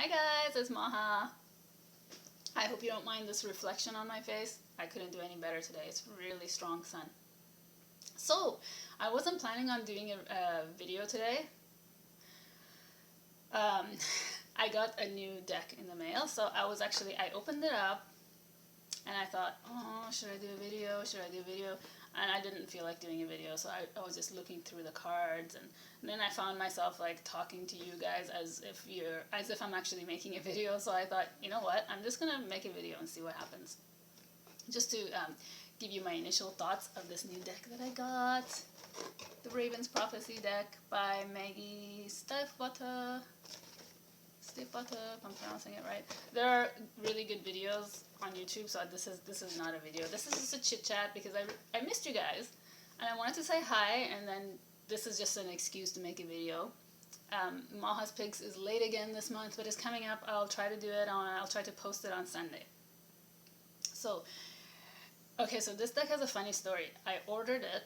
Hi guys, it's Maha. I hope you don't mind this reflection on my face. I couldn't do any better today. It's really strong sun. So, I wasn't planning on doing a video today. I got a new deck in the mail, so I opened it up and I thought, oh, should I do a video? Should I do a video? And I didn't feel like doing a video, so I was just looking through the cards, and then I found myself like talking to you guys as if I'm actually making a video. So I thought, you know what, I'm just gonna make a video and see what happens, just to give you my initial thoughts of this new deck that I got, the Raven's Prophecy deck by Maggie Stiefvater, if I'm pronouncing it right. There are really good videos on YouTube, so this is not a video. This is just a chit chat because I missed you guys, and I wanted to say hi, and then this is just an excuse to make a video. Maha's Picks is late again this month, but it's coming up. I'll try to post it on Sunday. So, okay, so this deck has a funny story. I pre-ordered it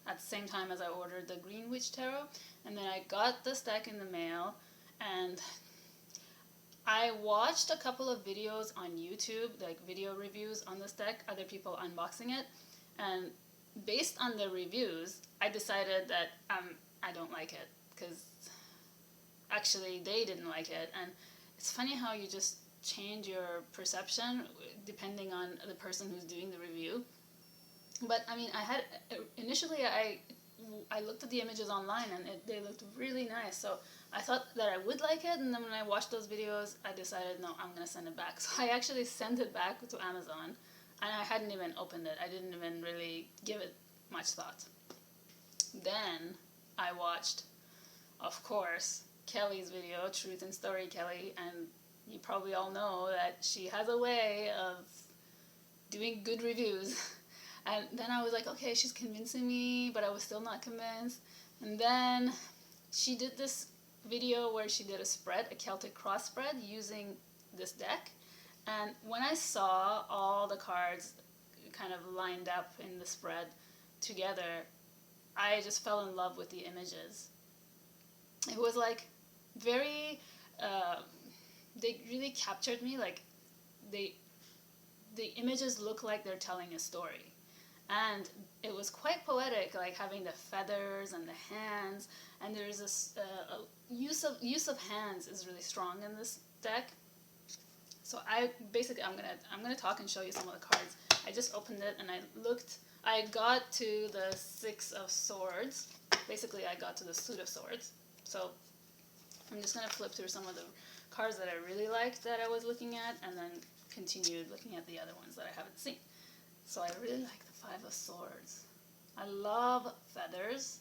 at the same time as I ordered the Green Witch Tarot, and then I got this deck in the mail, and I watched a couple of videos on YouTube, like video reviews on this deck, other people unboxing it, and based on the reviews, I decided that I don't like it, because actually they didn't like it, and it's funny how you just change your perception depending on the person who's doing the review. But I mean, initially I looked at the images online and they looked really nice, so I thought that I would like it, and then when I watched those videos I decided, no, I'm gonna send it back. So I actually sent it back to Amazon, and I hadn't even opened it. I didn't even really give it much thought. Then I watched, of course, Kelly's video, Truth and Story Kelly, and you probably all know that she has a way of doing good reviews. And then I was like, okay, she's convincing me, but I was still not convinced. And then she did this video where she did a Celtic cross spread using this deck. And when I saw all the cards kind of lined up in the spread together, I just fell in love with the images. It was like very, they really captured me. Like the images look like they're telling a story. And it was quite poetic, like having the feathers and the hands, and there's this use of hands is really strong in this deck. So I'm gonna talk and show you some of the cards. I just opened it and I got to the Six of Swords. Basically, I got to the Suit of Swords. So I'm just gonna flip through some of the cards that I really liked that I was looking at, and then continued looking at the other ones that I haven't seen. So I really like the Five of Swords. I love feathers.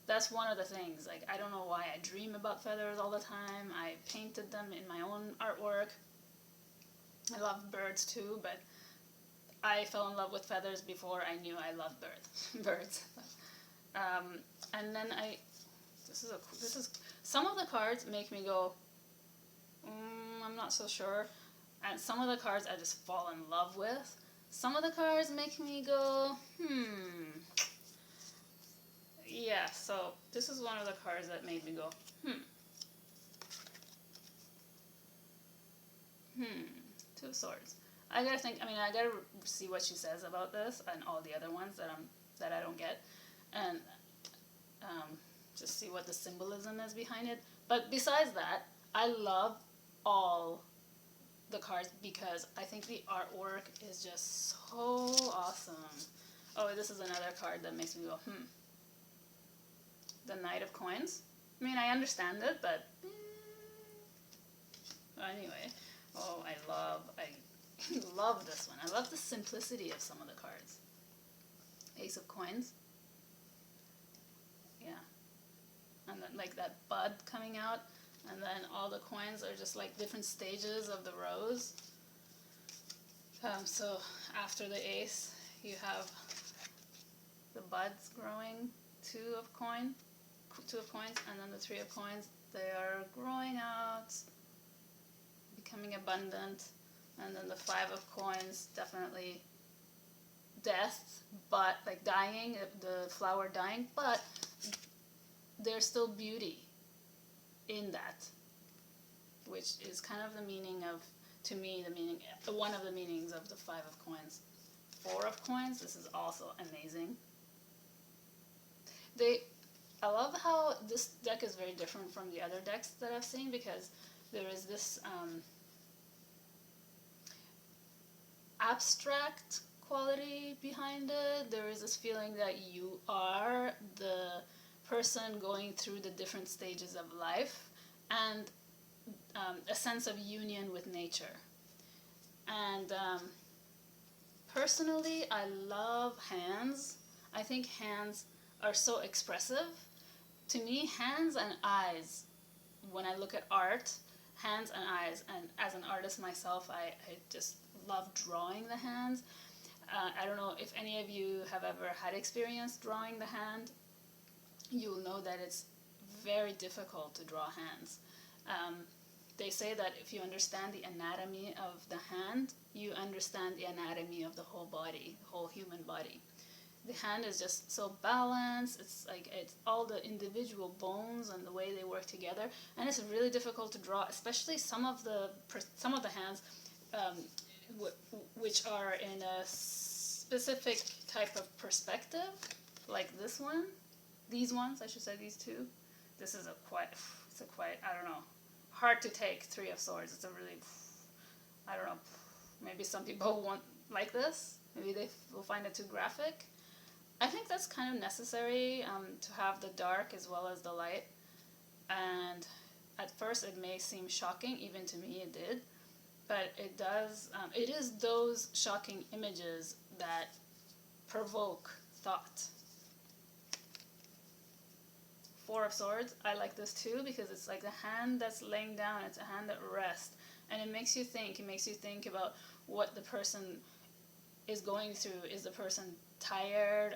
That's one of the things. Like, I don't know why I dream about feathers all the time. I painted them in my own artwork. I love birds too, but I fell in love with feathers before I knew I loved birds. And then some of the cards make me go, I'm not so sure. And some of the cards I just fall in love with. Some of the cards make me go, Yeah, so this is one of the cards that made me go, Two of Swords. I gotta see what she says about this and all the other ones that I don't get, and just see what the symbolism is behind it. But besides that, I love all the cards because I think the artwork is just so awesome. Oh, this is another card that makes me go, The Knight of Coins. I mean, I understand it, but anyway. Oh, I love this one. I love the simplicity of some of the cards. Ace of Coins. Yeah. And then like that bud coming out, and then all the coins are just like different stages of the rose. So after the ace, you have the buds growing, two of coins, and then the Three of Coins. They are growing out, becoming abundant, and then the Five of Coins, definitely death, but like dying, the flower dying, but there's still beauty in that. which is kind of the meaning of, to me, the meaning, one of the meanings of the 5 of coins. 4 of coins, this is also amazing. I love how this deck is very different from the other decks that I've seen, because there is this abstract quality behind it. There is this feeling that you are the person going through the different stages of life, and a sense of union with nature. And personally, I love hands. I think hands are so expressive. To me, hands and eyes, when I look at art, hands and eyes, and as an artist myself, I just love drawing the hands. I don't know if any of you have ever had experience drawing the hand. You'll know that it's very difficult to draw hands. They say that if you understand the anatomy of the hand, you understand the anatomy of the whole body, the whole human body. The hand is just so balanced. It's like it's all the individual bones and the way they work together, and it's really difficult to draw, especially some of the hands, which are in a specific type of perspective, like this one. These ones, I should say, these two. This is a quite, I don't know, hard to take 3 of Swords. It's a really, I don't know, maybe some people won't like this. Maybe they will find it too graphic. I think that's kind of necessary to have the dark as well as the light. And at first it may seem shocking, even to me it did, but it does, it is those shocking images that provoke thought. 4 of Swords, I like this too, because it's like the hand that's laying down, it's a hand that rests, and it makes you think about what the person is going through. Is the person tired?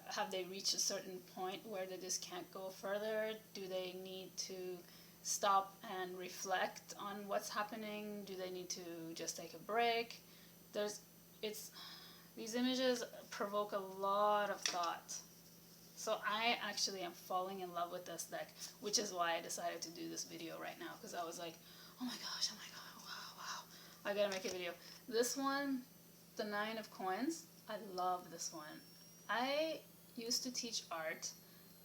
Have they reached a certain point where they just can't go further? Do they need to stop and reflect on what's happening? Do they need to just take a break? These images provoke a lot of thought. So I actually am falling in love with this deck, which is why I decided to do this video right now, because I was like, oh my gosh, wow, I gotta make a video. This one, the 9 of Coins, I love this one. I used to teach art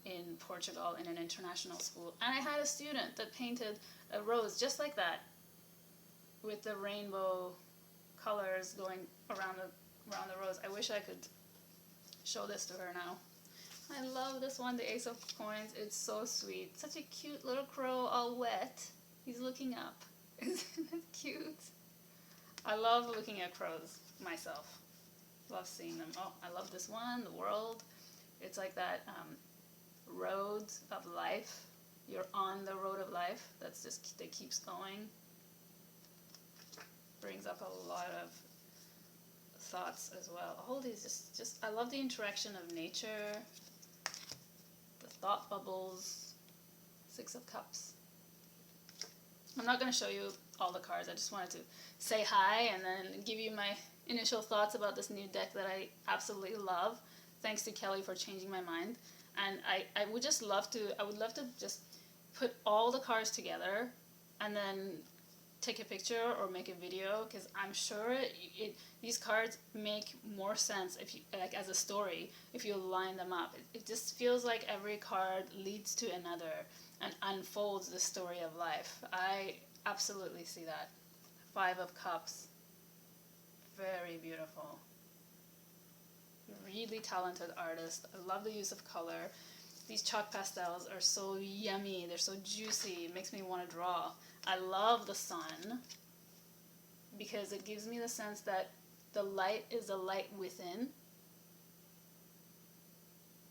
in Portugal in an international school, and I had a student that painted a rose just like that, with the rainbow colors going around the rose. I wish I could show this to her now. I love this one, the Ace of Coins. It's so sweet. Such a cute little crow, all wet. He's looking up. Isn't it cute? I love looking at crows myself. Love seeing them. Oh, I love this one, the World. It's like that road of life. You're on the road of life. That keeps going. Brings up a lot of thoughts as well. All these just I love the interaction of nature. Thought bubbles. 6 of Cups. I'm not going to show you all the cards. I just wanted to say hi and then give you my initial thoughts about this new deck that I absolutely love. Thanks to Kelly for changing my mind. And I would love to just put all the cards together and then take a picture or make a video, because I'm sure these cards make more sense if you, like, as a story, if you line them up. It just feels like every card leads to another and unfolds the story of life. I absolutely see that. 5 of Cups, very beautiful. Really talented artist. I love the use of color. These chalk pastels are so yummy. They're so juicy. It makes me want to draw. I love the sun, because it gives me the sense that the light is the light within.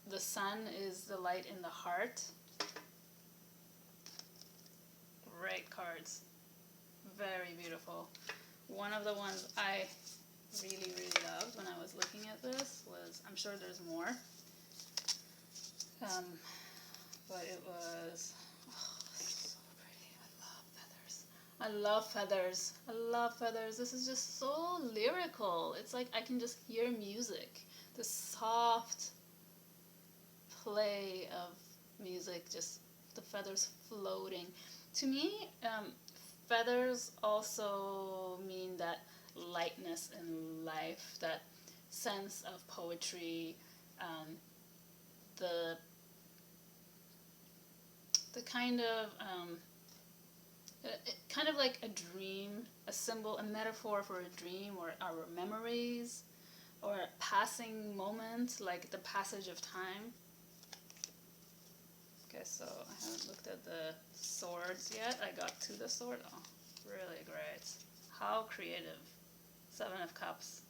The sun is the light in the heart. Great cards. Very beautiful. One of the ones I really loved when I was looking at this was, I'm sure there's more, but it was, so pretty. I love feathers. I love feathers. This is just so lyrical. It's like I can just hear music. The soft play of music, just the feathers floating. To me, feathers also mean that lightness in life, that sense of poetry, the kind of kind of like a dream, a symbol, a metaphor for a dream, or our memories, or a passing moment, like the passage of time. Okay, so I haven't looked at the swords yet. I got to the sword. Oh, really great. How creative. Seven of Cups.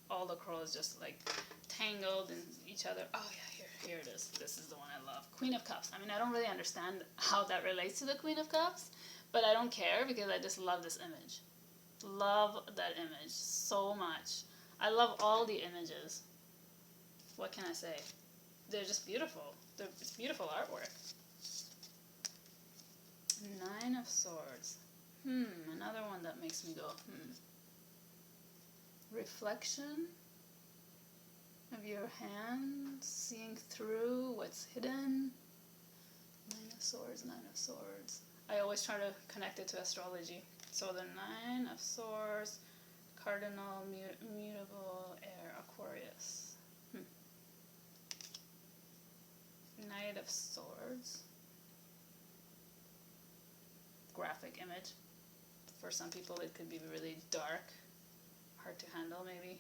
All the crows just like tangled in each other. Oh yeah, here it is. This is the one I love. Queen of Cups. I mean, I don't really understand how that relates to the Queen of Cups, but I don't care because I just love this image. Love that image so much. I love all the images. What can I say? They're just beautiful. It's beautiful artwork. Nine of Swords. Another one that makes me go, Reflection of your hand, seeing through what's hidden. Nine of Swords, Nine of Swords. I always try to connect it to astrology. So the Nine of Swords, Cardinal, Mutable, Air, Aquarius. Knight of Swords. Graphic image. For some people it could be really dark, hard to handle maybe.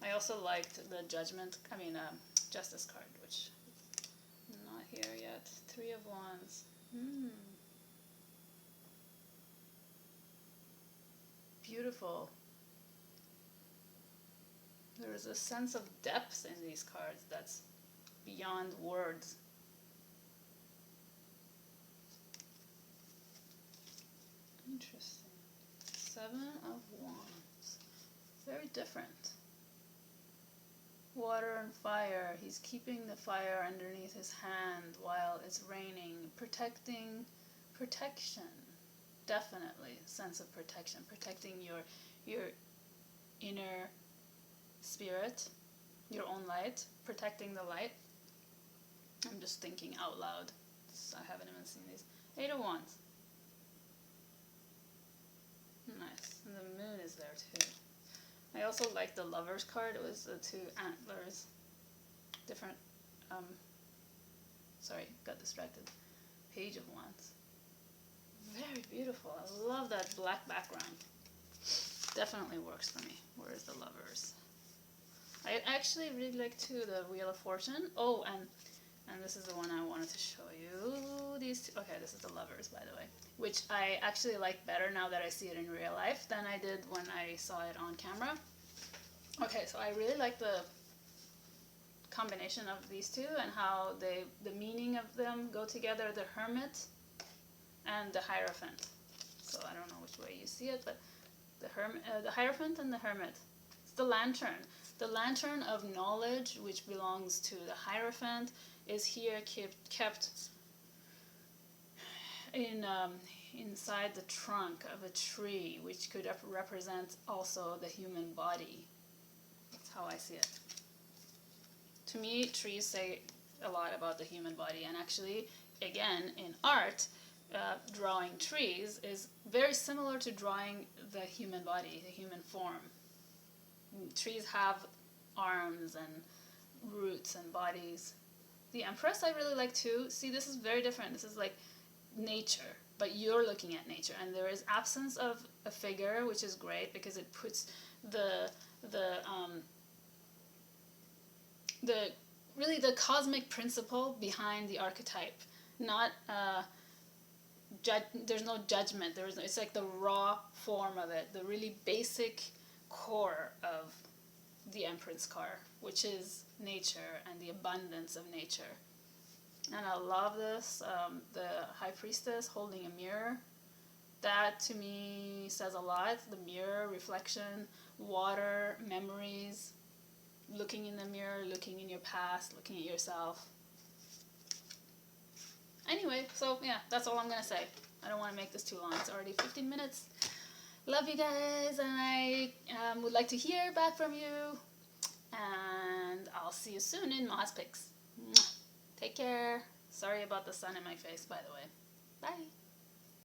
I also liked the Justice card, which not here yet. Three of Wands. Beautiful. There is a sense of depth in these cards that's beyond words. Interesting. Seven of Wands. Very different. Water and fire. He's keeping the fire underneath his hand while it's raining. Protection. Definitely. Sense of protection. Protecting your inner spirit, your own light. Protecting the light. I'm just thinking out loud. I haven't even seen these. Eight of Wands. Nice. And the moon is there too. I also like the Lovers card. It was the two antlers. Different, sorry, got distracted. Page of Wands. Very beautiful. I love that black background. Definitely works for me. Where's the Lovers? I actually really like too the Wheel of Fortune. Oh, and this is the one I wanted to show you. These two. Okay, this is the Lovers, by the way, which I actually like better now that I see it in real life than I did when I saw it on camera. Okay, so I really like the combination of these two and how the meaning of them go together. The Hermit and the Hierophant. So I don't know which way you see it, but the Hierophant and the Hermit. It's the lantern. The lantern of knowledge, which belongs to the Hierophant, is here kept inside the trunk of a tree, which could represent also the human body. That's how I see it. To me, trees say a lot about the human body, and actually, again, in art, drawing trees is very similar to drawing the human body, the human form. Trees have arms and roots and bodies. The Empress I really like too. See, this is very different. This is like nature, but you're looking at nature, and there is absence of a figure, which is great because it puts the really the cosmic principle behind the archetype. Not there's no judgment. It's like the raw form of it, the really basic core of the Empress card, which is nature and the abundance of nature. And I love this, the High Priestess holding a mirror. That to me says a lot. The mirror, reflection, water, memories, looking in the mirror, looking in your past, looking at yourself. Anyway, so yeah, that's all I'm going to say. I don't want to make this too long. It's already 15 minutes. Love you guys, and I would like to hear back from you. And I'll see you soon in Moz Picks. Take care. Sorry about the sun in my face, by the way.